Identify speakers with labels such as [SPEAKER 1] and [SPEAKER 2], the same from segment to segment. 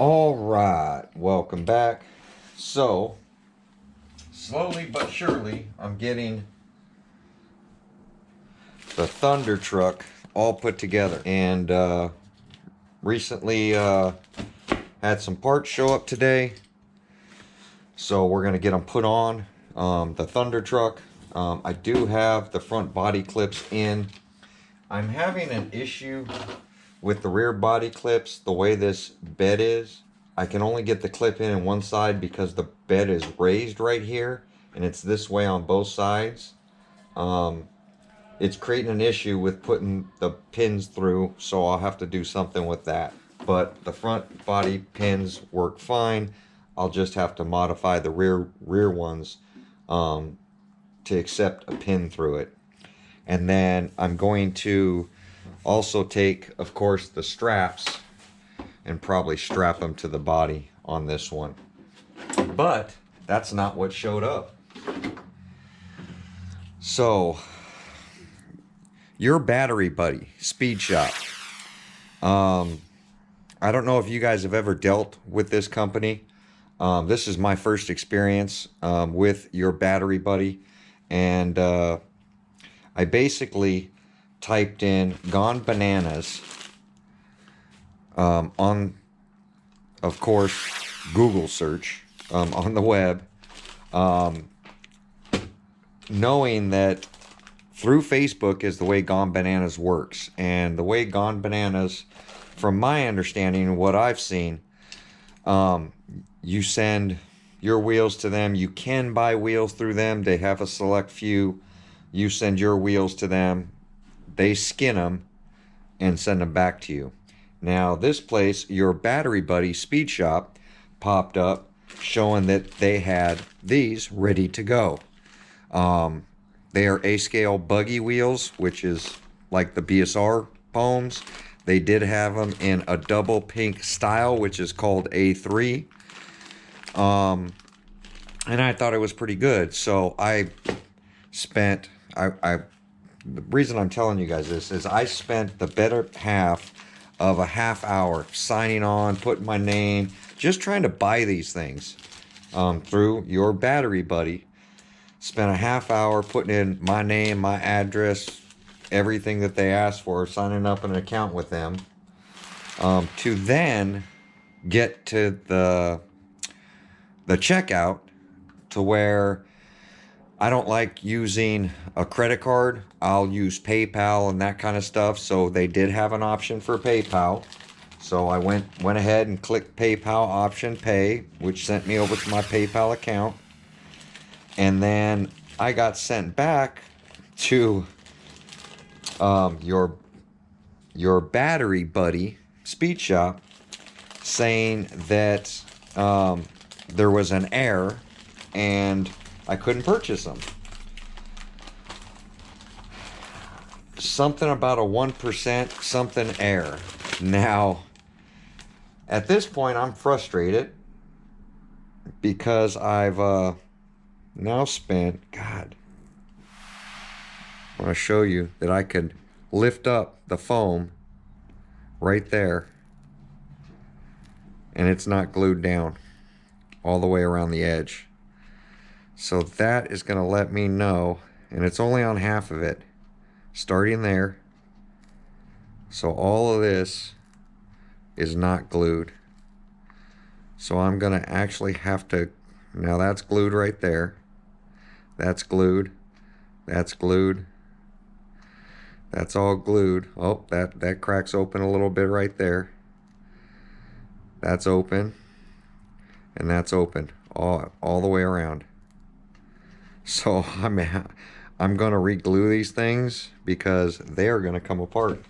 [SPEAKER 1] All right, welcome back. So, slowly but surely, I'm getting the Thunder truck all put together. And recently had some parts show up today. So we're going to get them put on the Thunder truck. I do have the front body clips in. I'm having an issue with the rear body clips, the way this bed is. I can only get the clip in one side because the bed is raised right here and it's this way on both sides. It's creating an issue with putting the pins through, so I'll have to do something with that. But the front body pins work fine. I'll just have to modify the rear ones to accept a pin through it. And then I'm going to also take, of course, the straps and probably strap them to the body on this one. But that's not what showed up. So, your battery buddy, Speed Shop. I don't know if you guys have ever dealt with this company. This is my first experience with your battery buddy. And I basically typed in "gone bananas" on, of course, Google search on the web, knowing that through Facebook is the way Gone Bananas works. And the way Gone Bananas, from my understanding, what I've seen, you send your wheels to them. You can buy wheels through them. They have a select few. You send your wheels to them. They skin them and send them back to you. Now, this place, your battery buddy, Speed Shop, popped up showing that they had these ready to go. They are A-scale buggy wheels, which is like the BSR Poems. They did have them in a double pink style, which is called A3. And I thought it was pretty good. So I spent, the reason I'm telling you guys this is I spent the better half of a half hour signing on, putting my name, just trying to buy these things through your battery buddy. Spent a half hour putting in my name, my address, everything that they asked for, signing up an account with them, to then get to the checkout, to where I don't like using a credit card. I'll use PayPal and that kind of stuff. So they did have an option for PayPal. So I went ahead and clicked PayPal option pay, which sent me over to my PayPal account. And then I got sent back to your battery buddy, Speed Shop, saying that there was an error and I couldn't purchase them. Something about a 1% something error. Now, at this point, I'm frustrated because I've now spent, God, I want to show you that I could lift up the foam right there and it's not glued down all the way around the edge. So that is going to let me know, and it's only on half of it, starting there. So all of this is not glued. So I'm going to actually have to, now that's glued right there. That's glued. That's glued. That's all glued. Oh, that cracks open a little bit right there. That's open. And that's open all the way around. So I'm going to re-glue these things because they are going to come apart.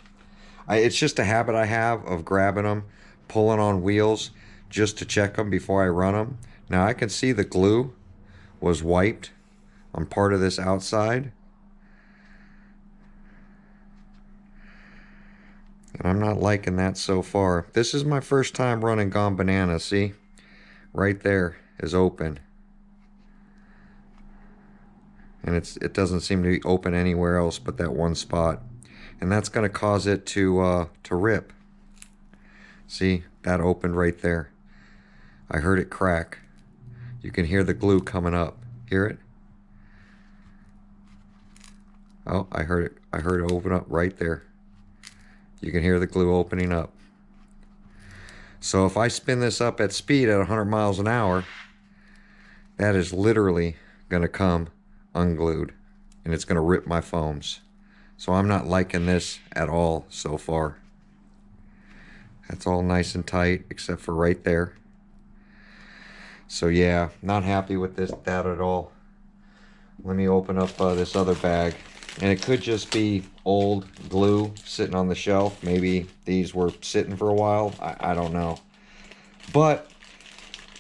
[SPEAKER 1] It's just a habit I have of grabbing them, pulling on wheels just to check them before I run them. Now I can see the glue was wiped on part of this outside. And I'm not liking that so far. This is my first time running Gone Bananas. See? Right there is open. And it doesn't seem to be open anywhere else but that one spot. And that's going to cause it to rip. See? That opened right there. I heard it crack. You can hear the glue coming up. Hear it? Oh, I heard it. I heard it open up right there. You can hear the glue opening up. So if I spin this up at speed at 100 miles an hour, that is literally going to come unglued, and it's going to rip my foams. So I'm not liking this at all so far. That's all nice and tight except for right there. So yeah, not happy with that at all. Let me open up this other bag. And it could just be old glue sitting on the shelf. Maybe these were sitting for a while. I don't know. But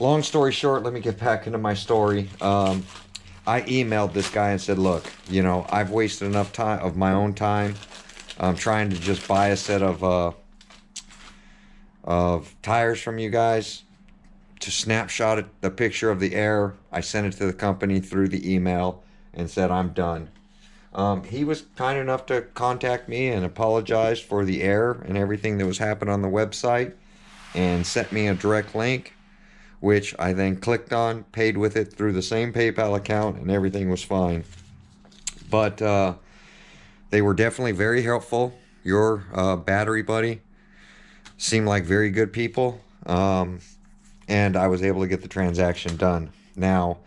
[SPEAKER 1] long story short, let me get back into my story. I emailed this guy and said, look, you know, I've wasted enough time of my own time trying to just buy a set of tires from you guys to snapshot the picture of the error. I sent it to the company through the email and said, I'm done. He was kind enough to contact me and apologize for the error and everything that was happening on the website and sent me a direct link, which I then clicked on, paid with it through the same PayPal account, and everything was fine. But they were definitely very helpful. Your battery buddy seemed like very good people, and I was able to get the transaction done. Now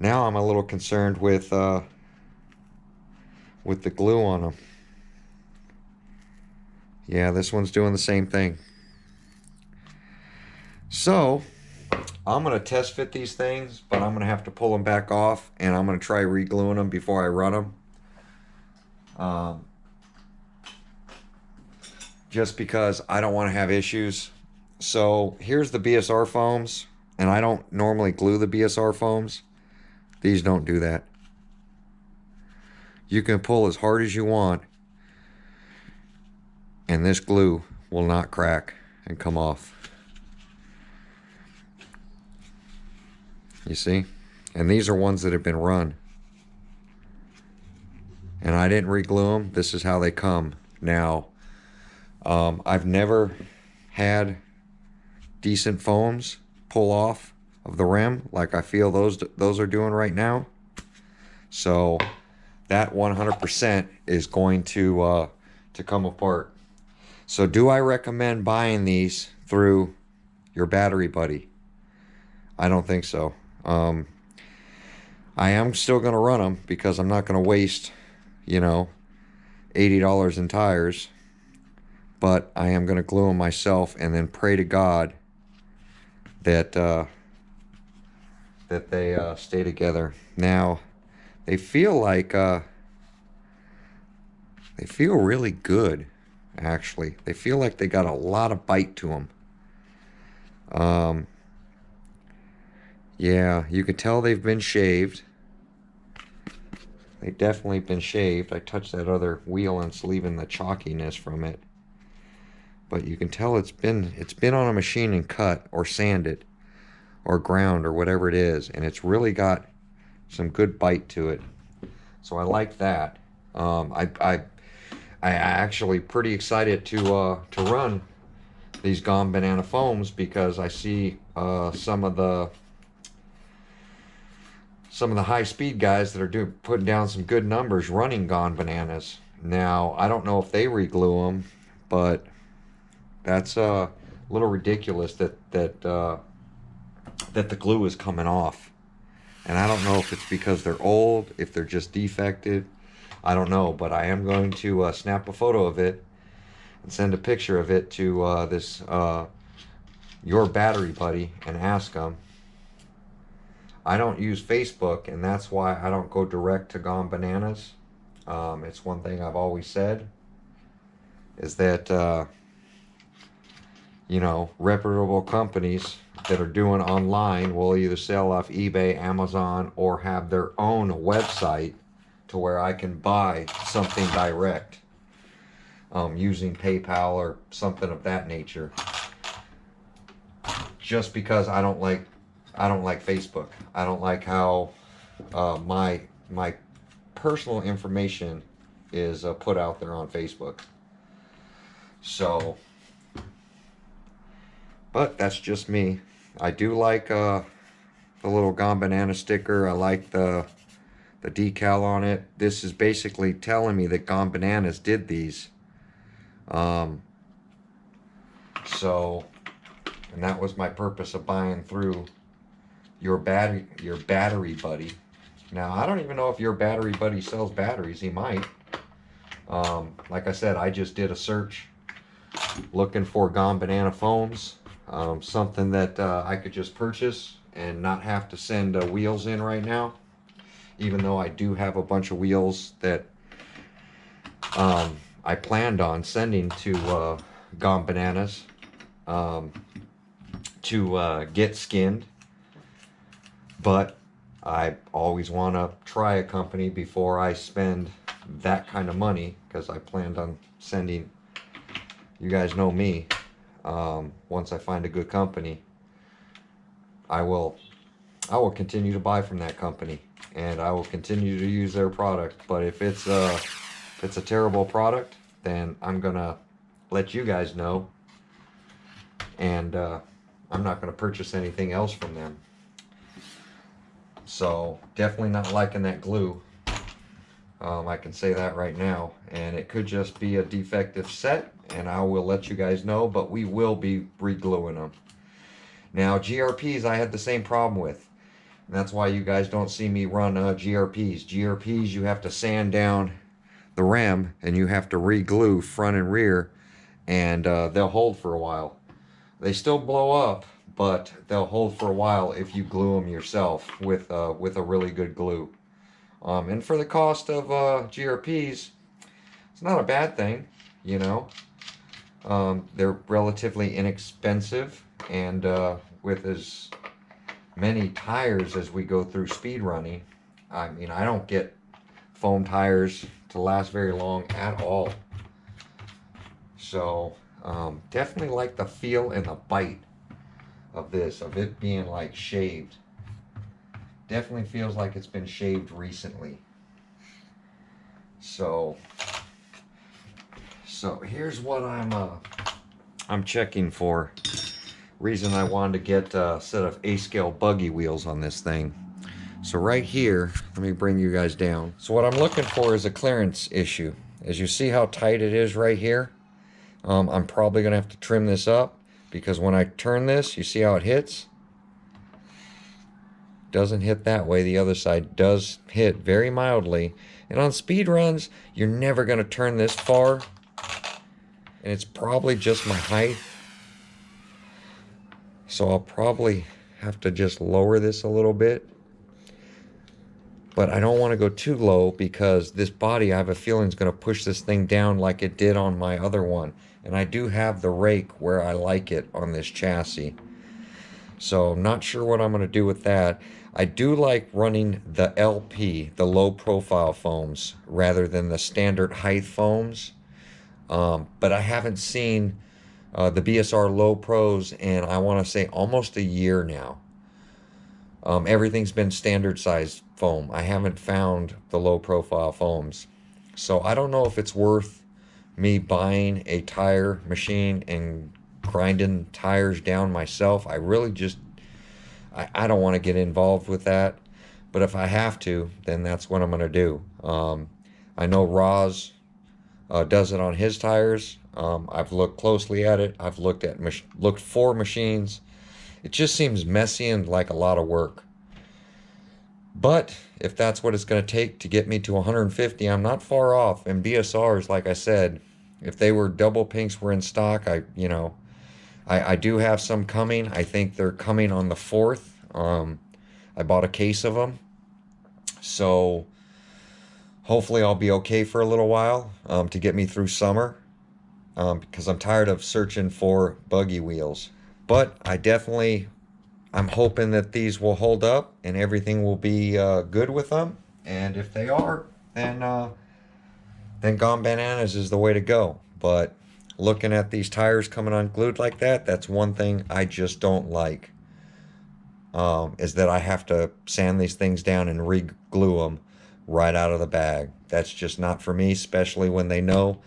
[SPEAKER 1] I'm a little concerned with the glue on them. Yeah, this one's doing the same thing. So I'm going to test fit these things, but I'm going to have to pull them back off, and I'm going to try re-gluing them before I run them. Just because I don't want to have issues. So here's the BSR foams, and I don't normally glue the BSR foams. These don't do that. You can pull as hard as you want, and this glue will not crack and come off. You see? And these are ones that have been run. And I didn't re-glue them. This is how they come. Now, I've never had decent foams pull off of the rim like I feel those are doing right now. So that 100% is going to come apart. So do I recommend buying these through your battery buddy? I don't think so. I am still going to run them because I'm not going to waste, you know, $80 in tires. But I am going to glue them myself and then pray to God that that they stay together. Now, they feel like they feel really good, actually. They feel like they got a lot of bite to them. Yeah, you can tell they've been shaved. They've definitely been shaved. I touched that other wheel and it's leaving the chalkiness from it. But you can tell it's been on a machine and cut or sanded or ground or whatever it is, and it's really got some good bite to it. So I like that. I actually pretty excited to run these Gone Banana foams because I see some of the high-speed guys that are putting down some good numbers running Gone Bananas. Now, I don't know if they re-glue them, but that's a little ridiculous that the glue is coming off. And I don't know if it's because they're old, if they're just defected. I don't know, but I am going to snap a photo of it and send a picture of it to this your battery buddy and ask them. I don't use Facebook, and that's why I don't go direct to Gone Bananas. It's one thing I've always said, is that, you know, reputable companies that are doing online will either sell off eBay, Amazon, or have their own website to where I can buy something direct using PayPal or something of that nature. Just because I don't like Facebook. I don't like how my personal information is put out there on Facebook. So, but that's just me. I do like the little Gone Banana sticker. I like the decal on it. This is basically telling me that Gone Bananas did these. So, and that was my purpose of buying through your battery buddy. Now, I don't even know if your battery buddy sells batteries. He might. Like I said, I just did a search looking for Gone Banana foams. Something that I could just purchase and not have to send wheels in right now. Even though I do have a bunch of wheels that I planned on sending to Gone Bananas to get skinned. But I always want to try a company before I spend that kind of money, because I planned on sending, you guys know me, once I find a good company, I will continue to buy from that company, and I will continue to use their product. But if it's a terrible product, then I'm gonna let you guys know, and I'm not gonna purchase anything else from them. So definitely not liking that glue. I can say that right now, and it could just be a defective set, and I will let you guys know, but we will be re-gluing them. Now, GRPs I had the same problem with, and that's why you guys don't see me run GRPs. GRPs, you have to sand down the rim, and you have to re-glue front and rear, and they'll hold for a while. They still blow up, but they'll hold for a while if you glue them yourself with a really good glue. And for the cost of GRPs, it's not a bad thing, you know. They're relatively inexpensive, and with as many tires as we go through speed running, I mean, I don't get foam tires to last very long at all. So definitely like the feel and the bite of this, of it being like shaved. Definitely feels like it's been shaved recently. So here's what I'm checking for. Reason I wanted to get a set of A-scale buggy wheels on this thing. So right here, let me bring you guys down. So what I'm looking for is a clearance issue. As you see how tight it is right here, I'm probably gonna have to trim this up, because when I turn this, you see how it hits? Doesn't hit that way. The other side does hit very mildly. And on speed runs, you're never going to turn this far. And it's probably just my height. So I'll probably have to just lower this a little bit. But I don't want to go too low, because this body, I have a feeling, is going to push this thing down like it did on my other one. And I do have the rake where I like it on this chassis. So I'm not sure what I'm going to do with that. I do like running the LP, the low profile foams, rather than the standard height foams. But I haven't seen the BSR Low Pros in, I want to say, almost a year now. Everything's been standard size foam. I haven't found the low profile foams. So I don't know if it's worth me buying a tire machine and grinding tires down myself. I really just, I don't want to get involved with that. But if I have to, then that's what I'm going to do. I know Roz does it on his tires. I've looked closely at it. I've looked for machines. It just seems messy and like a lot of work. But if that's what it's going to take to get me to 150, I'm not far off. And BSRs, like I said, if they were double pinks were in stock, I do have some coming. I think they're coming on the 4th. I bought a case of them. So hopefully I'll be okay for a little while to get me through summer, because I'm tired of searching for buggy wheels. But I'm hoping that these will hold up and everything will be good with them. And if they are, then Gone Bananas is the way to go. But looking at these tires coming unglued like that, that's one thing I just don't like. Is that I have to sand these things down and re-glue them right out of the bag. That's just not for me, especially when they know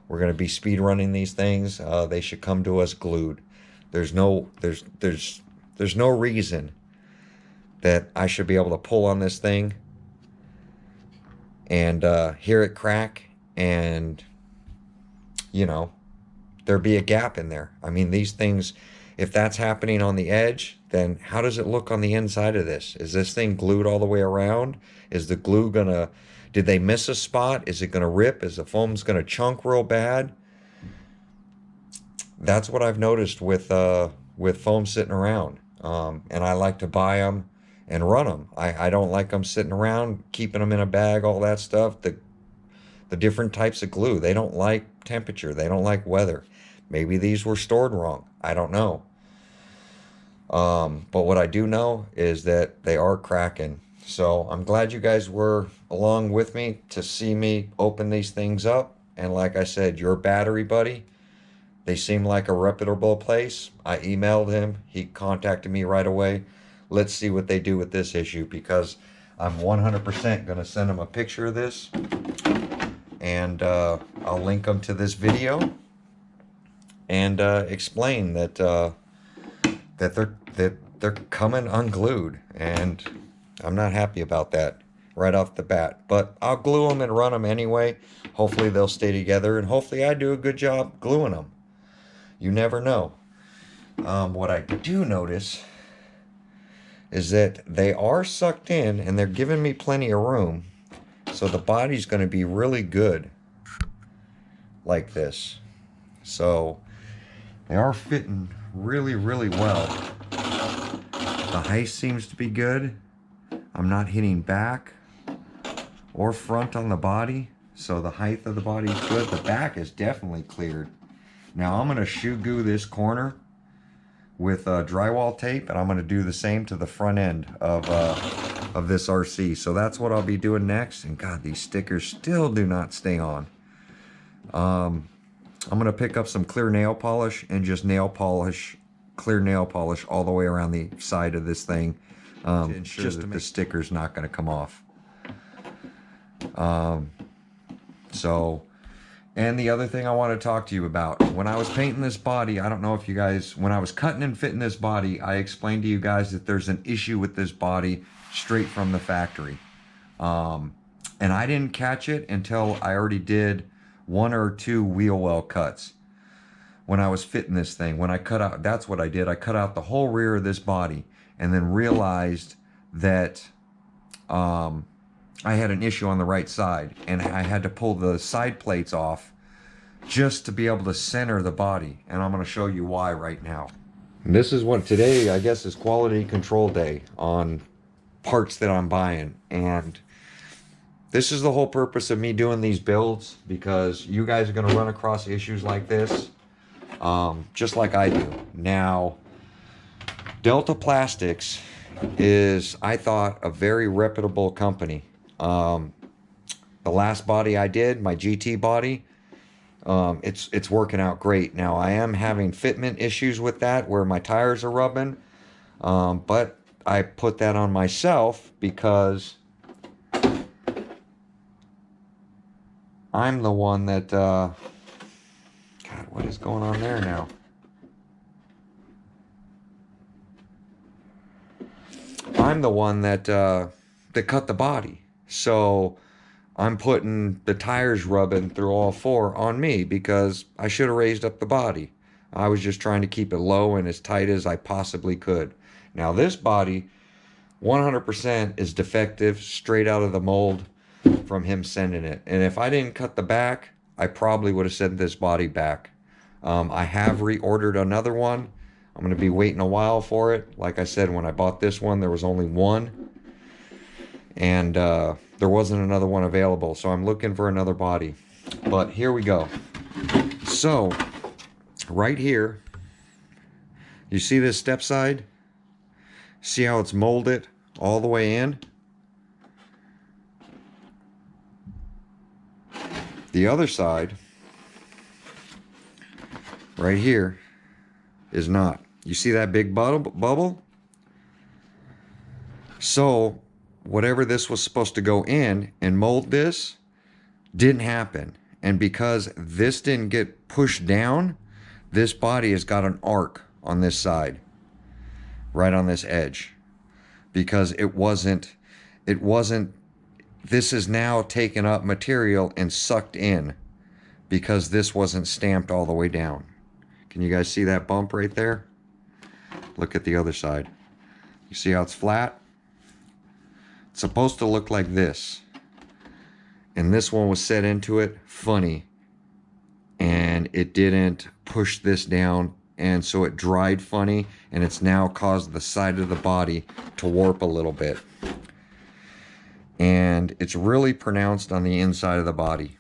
[SPEAKER 1] we're going to be speed running these things. They should come to us glued. There's There's no reason that I should be able to pull on this thing and hear it crack and, you know, there be a gap in there. I mean, these things, if that's happening on the edge, then how does it look on the inside of this? Is this thing glued all the way around? Is the glue gonna, did they miss a spot? Is it gonna rip? Is the foam's gonna chunk real bad? That's what I've noticed with foam sitting around. And I like to buy them and run them. I don't like them sitting around, keeping them in a bag, all that stuff. The different types of glue, they don't like temperature. They don't like weather. Maybe these were stored wrong. I don't know. But what I do know is that they are cracking. So I'm glad you guys were along with me to see me open these things up. And like I said, your battery buddy, they seem like a reputable place. I emailed him. He contacted me right away. Let's see what they do with this issue, because I'm 100% going to send them a picture of this. And I'll link them to this video and explain that they're coming unglued, and I'm not happy about that right off the bat. But I'll glue them and run them anyway. Hopefully they'll stay together, and hopefully I do a good job gluing them. You never know. What I do notice is that they are sucked in, and they're giving me plenty of room. So the body's going to be really good like this. So they are fitting really, really well. The height seems to be good. I'm not hitting back or front on the body. So the height of the body is good. The back is definitely cleared. Now I'm going to shoe glue this corner with drywall tape, and I'm going to do the same to the front end of this RC. So that's what I'll be doing next. And God, these stickers still do not stay on. I'm going to pick up some clear nail polish and just clear nail polish all the way around the side of this thing, to ensure that the sticker's not going to come off. And the other thing I want to talk to you about, when I was painting this body, I don't know if you guys, when I was cutting and fitting this body, I explained to you guys that there's an issue with this body straight from the factory. And I didn't catch it until I already did 1 or 2 wheel well cuts. When I was fitting this thing, when I cut out, that's what I did. I cut out the whole rear of this body and then realized that I had an issue on the right side, and I had to pull the side plates off just to be able to center the body. And I'm going to show you why right now. And this is what today, I guess, is quality control day on parts that I'm buying. And this is the whole purpose of me doing these builds, because you guys are going to run across issues like this, just like I do. Now, Delta Plastics is, I thought, a very reputable company. The last body I did, my GT body, it's working out great. Now I am having fitment issues with that, where my tires are rubbing, but I put that on myself because I'm the one that God, what is going on there now? I'm the one that cut the body. So I'm putting the tires rubbing through all 4 on me, because I should have raised up the body. I was just trying to keep it low and as tight as I possibly could. Now this body 100% is defective, straight out of the mold from him sending it. And if I didn't cut the back, I probably would have sent this body back. I have reordered another one. I'm going to be waiting a while for it. Like I said, when I bought this one, there was only one. And there wasn't another one available, so I'm looking for another body. But here we go. So right here, you see this step side? See how it's molded all the way in? The other side right here is not. You see that big bubble? So whatever this was supposed to go in and mold this didn't happen. And because this didn't get pushed down, this body has got an arc on this side. right on this edge, because it wasn't, this is now taken up material and sucked in because this wasn't stamped all the way down. Can you guys see that bump right there? Look at the other side. You see how it's flat? It's supposed to look like this. And this one was set into it funny. And it didn't push this down. And so it dried funny. And it's now caused the side of the body to warp a little bit. And it's really pronounced on the inside of the body.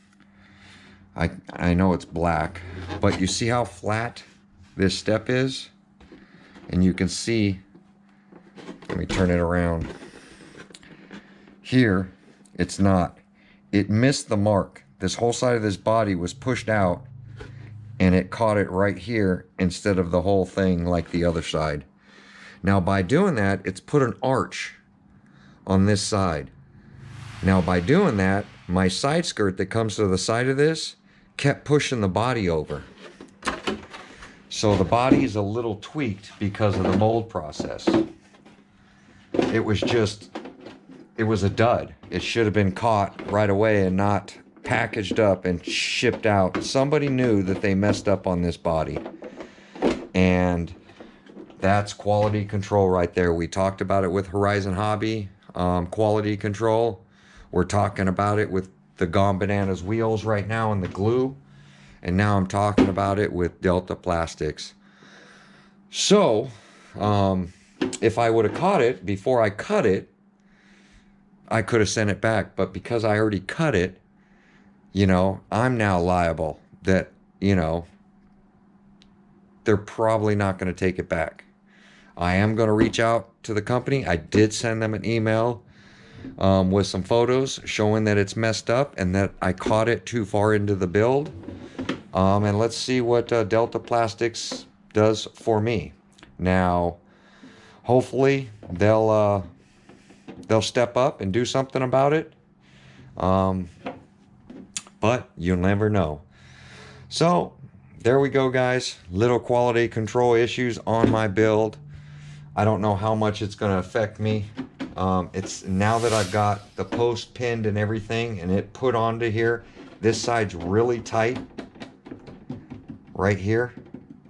[SPEAKER 1] I know it's black. But you see how flat this step is? And you can see, let me turn it around. Here, it's not. It missed the mark. This whole side of this body was pushed out and it caught it right here instead of the whole thing like the other side. Now by doing that, it's put an arch on this side. Now by doing that, my side skirt that comes to the side of this kept pushing the body over. So the body is a little tweaked because of the mold process. It was a dud. It should have been caught right away and not packaged up and shipped out. Somebody knew that they messed up on this body. And that's quality control right there. We talked about it with Horizon Hobby, quality control. We're talking about it with the Gone Bananas wheels right now and the glue. And now I'm talking about it with Delta Plastics. So, if I would have caught it before I cut it, I could have sent it back. But because I already cut it, you know, I'm now liable that, you know, they're probably not going to take it back. I am going to reach out to the company. I did send them an email with some photos showing that it's messed up and that I caught it too far into the build. And let's see what Delta Plastics does for me. Now, hopefully they'll step up and do something about it. But you'll never know. So there we go, guys. Little quality control issues on my build. I don't know how much it's going to affect me. It's now that I've got the post pinned and everything and it put onto here. This side's really tight. Right here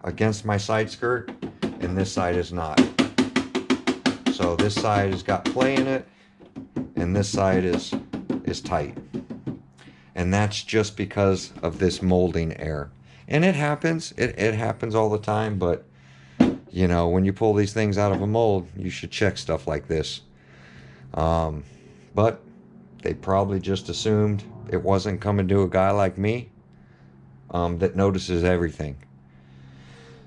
[SPEAKER 1] against my side skirt, and this side is not. So this side has got play in it and this side is tight, and that's just because of this molding error. And it happens, it happens all the time. But you know, when you pull these things out of a mold, you should check stuff like this. But they probably just assumed it wasn't coming to a guy like me that notices everything.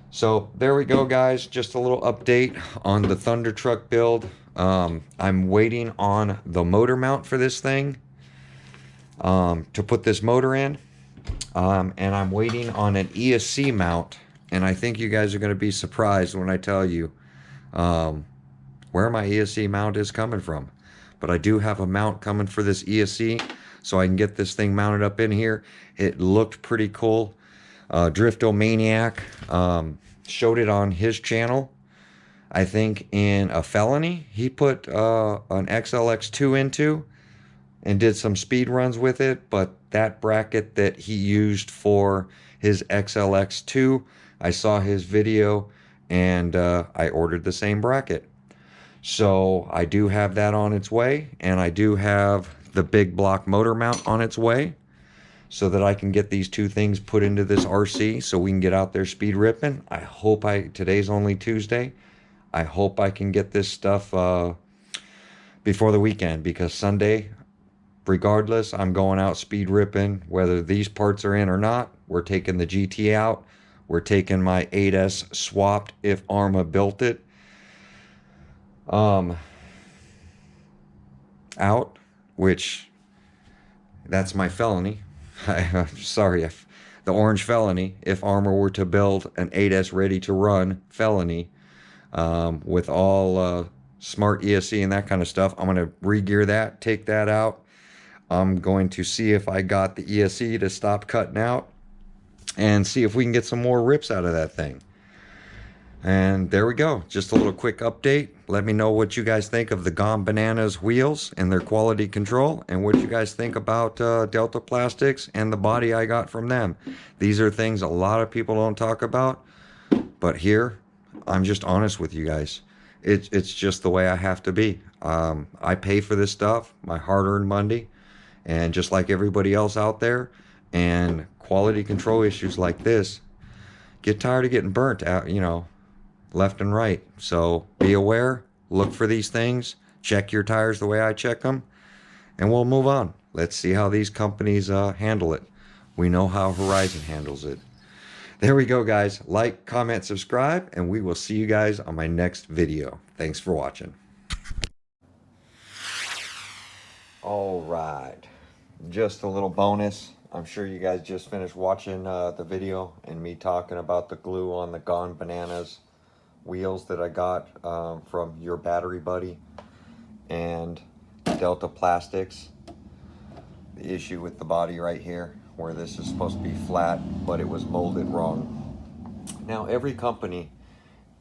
[SPEAKER 1] So there we go, guys. Just a little update on the Thunder Truck build. I'm waiting on the motor mount for this thing to put this motor in. And I'm waiting on an ESC mount. And I think you guys are going to be surprised when I tell you where my ESC mount is coming from. But I do have a mount coming for this ESC, so I can get this thing mounted up in here. It looked pretty cool. Driftomaniac showed it on his channel. I think in a felony he put an XLX2 into and did some speed runs with it. But that bracket that he used for his XLX2, I saw his video and I ordered the same bracket. So I do have that on its way, and I do have the big block motor mount on its way, so that I can get these two things put into this RC so we can get out there speed ripping. I hope today's only Tuesday. I hope I can get this stuff before the weekend, because Sunday, regardless, I'm going out speed ripping. Whether these parts are in or not, we're taking the GT out. We're taking my 8S swapped if Arrma built it out, which that's my felony. I'm sorry, if the orange felony, if Arrma were to build an 8S ready to run felony with all smart ESC and that kind of stuff, I'm going to re-gear that, take that out. I'm going to see if I got the ESC to stop cutting out and see if we can get some more rips out of that thing. And there we go. Just a little quick update. Let me know what you guys think of the Gone Bananas wheels and their quality control, and what you guys think about Delta Plastics and the body I got from them. These are things a lot of people don't talk about, but here, I'm just honest with you guys. It's just the way I have to be. I pay for this stuff, my hard-earned money, and just like everybody else out there, and quality control issues like this get tired of getting burnt out, left and right. So be aware, look for these things, check your tires the way I check them, and we'll move on. Let's see how these companies handle it. We know how Horizon handles it. There we go, guys. Like, comment, subscribe, and we will see you guys on my next video. Thanks for watching. All right. Just a little bonus. I'm sure you guys just finished watching the video and me talking about the glue on the Gone Bananas wheels that I got from your battery buddy and Delta Plastics. The issue with the body right here, where this is supposed to be flat, but it was molded wrong. Now, every company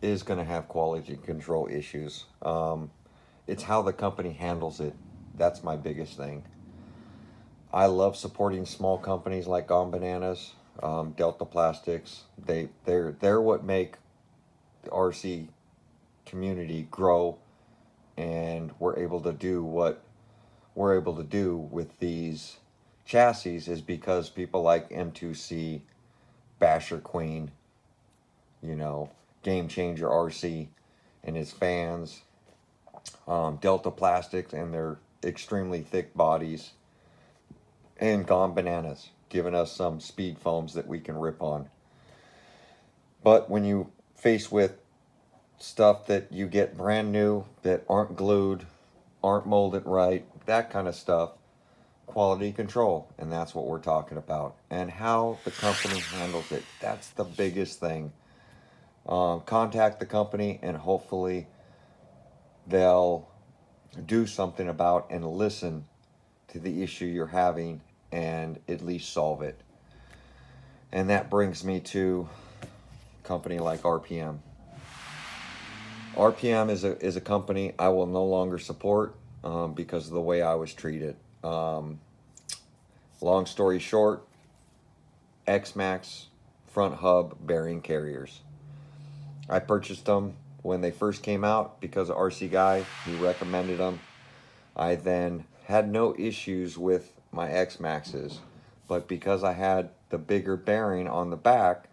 [SPEAKER 1] is going to have quality control issues. It's how the company handles it. That's my biggest thing. I love supporting small companies like Gone Bananas, Delta Plastics. They're what make the RC community grow, and we're able to do what we're able to do with these chassis is because people like M2C, Basher Queen, Game Changer RC and his fans, Delta Plastics and their extremely thick bodies, and Gone Bananas, giving us some speed foams that we can rip on. But when you face with stuff that you get brand new, that aren't glued, aren't molded right, that kind of stuff, quality control, and that's what we're talking about. And how the company handles it, that's the biggest thing. Contact the company and hopefully they'll do something about and listen to the issue you're having and at least solve it. And that brings me to a company like RPM. RPM is a company I will no longer support because of the way I was treated. Long story short, X-Max front hub bearing carriers. I purchased them when they first came out because of RC Guy. He recommended them. I then had no issues with my X-Maxes, but because I had the bigger bearing on the back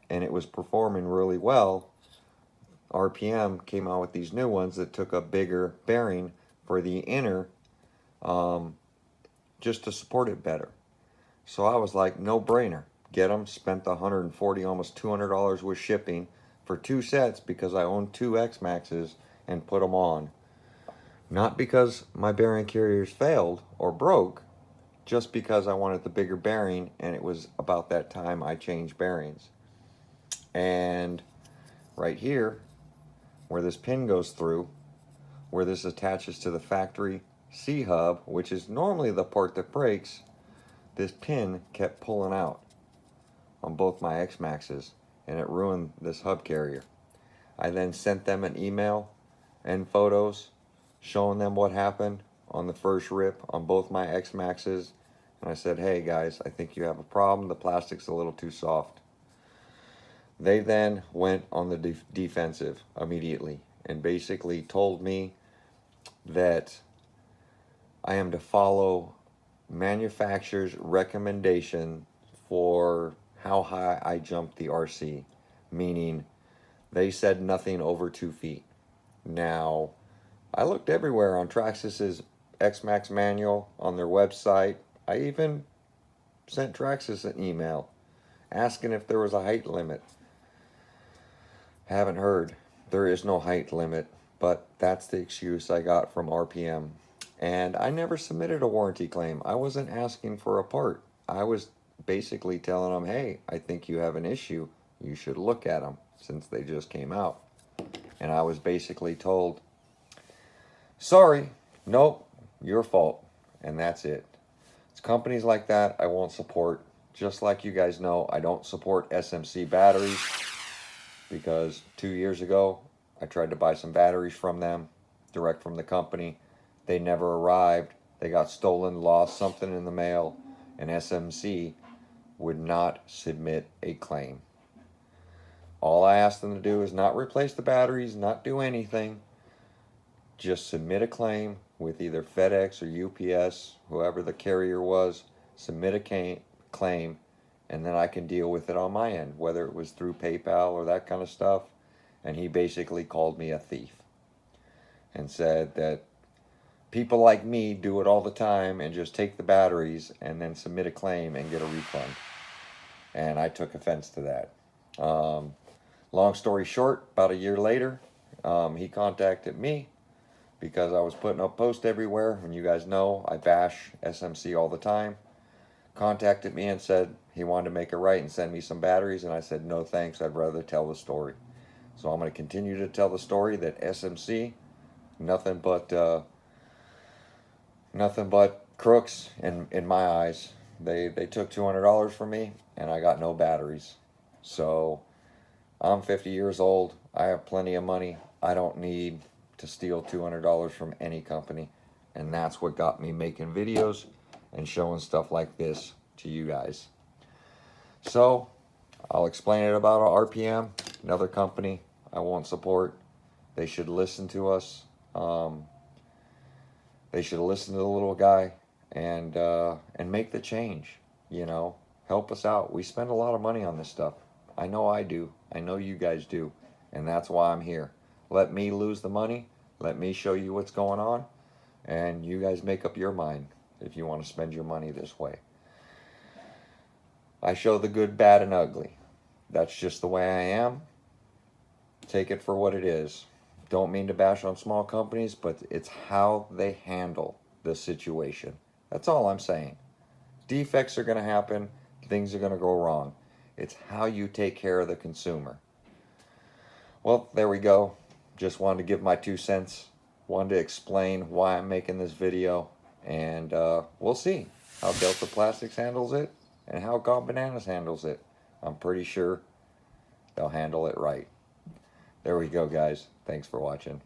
[SPEAKER 1] and it was performing really well, RPM came out with these new ones that took a bigger bearing for the inner, just to support it better. So I was like, no brainer, get them. Spent the $140, almost $200 with shipping for 2 sets because I own 2 X-Maxes and put them on. Not because my bearing carriers failed or broke, just because I wanted the bigger bearing, and it was about that time I changed bearings. And right here, where this pin goes through, where this attaches to the factory C-hub, which is normally the part that breaks, this pin kept pulling out on both my X-Maxes, and it ruined this hub carrier. I then sent them an email and photos showing them what happened on the first rip on both my X-Maxes, and I said, hey guys, I think you have a problem. The plastic's a little too soft. They then went on the defensive immediately and basically told me that I am to follow manufacturer's recommendation for how high I jumped the RC, meaning they said nothing over 2 feet. Now, I looked everywhere on Traxxas's X-Max manual, on their website. I even sent Traxxas an email asking if there was a height limit. Haven't heard. There is no height limit, but that's the excuse I got from RPM. And I never submitted a warranty claim. I wasn't asking for a part. I was basically telling them, hey, I think you have an issue. You should look at them since they just came out. And I was basically told, sorry, nope, your fault. And that's it. It's companies like that I won't support. Just like you guys know, I don't support SMC batteries. because 2 years ago I tried to buy some batteries from them, direct from the company. They never arrived. They got stolen, lost something in the mail, and SMC would not submit a claim. All I asked them to do is not replace the batteries, not do anything. Just submit a claim with either FedEx or UPS, whoever the carrier was. Submit a claim, and then I can deal with it on my end, whether it was through PayPal or that kind of stuff. And he basically called me a thief and said that people like me do it all the time and just take the batteries and then submit a claim and get a refund. And I took offense to that. Long story short, about a year later, he contacted me because I was putting up posts everywhere. And you guys know I bash SMC all the time. Contacted me and said he wanted to make it right and send me some batteries. And I said, no thanks, I'd rather tell the story. So I'm going to continue to tell the story that SMC, nothing but crooks in my eyes. They took $200 from me and I got no batteries. So I'm 50 years old. I have plenty of money. I don't need to steal $200 from any company. And that's what got me making videos and showing stuff like this to you guys. So I'll explain it about RPM, another company I won't support. They should listen to us. They should listen to the little guy and make the change. You know, help us out. We spend a lot of money on this stuff. I know I do. I know you guys do. And that's why I'm here. Let me lose the money. Let me show you what's going on. And you guys make up your mind if you want to spend your money this way. I show the good, bad, and ugly. That's just the way I am. Take it for what it is. Don't mean to bash on small companies, but it's how they handle the situation. That's all I'm saying. Defects are going to happen. Things are going to go wrong. It's how you take care of the consumer. Well, there we go. Just wanted to give my 2 cents. Wanted to explain why I'm making this video. And we'll see how Delta Plastics handles it and how Gone Bananas handles it. I'm pretty sure they'll handle it right. There we go, guys. Thanks for watching.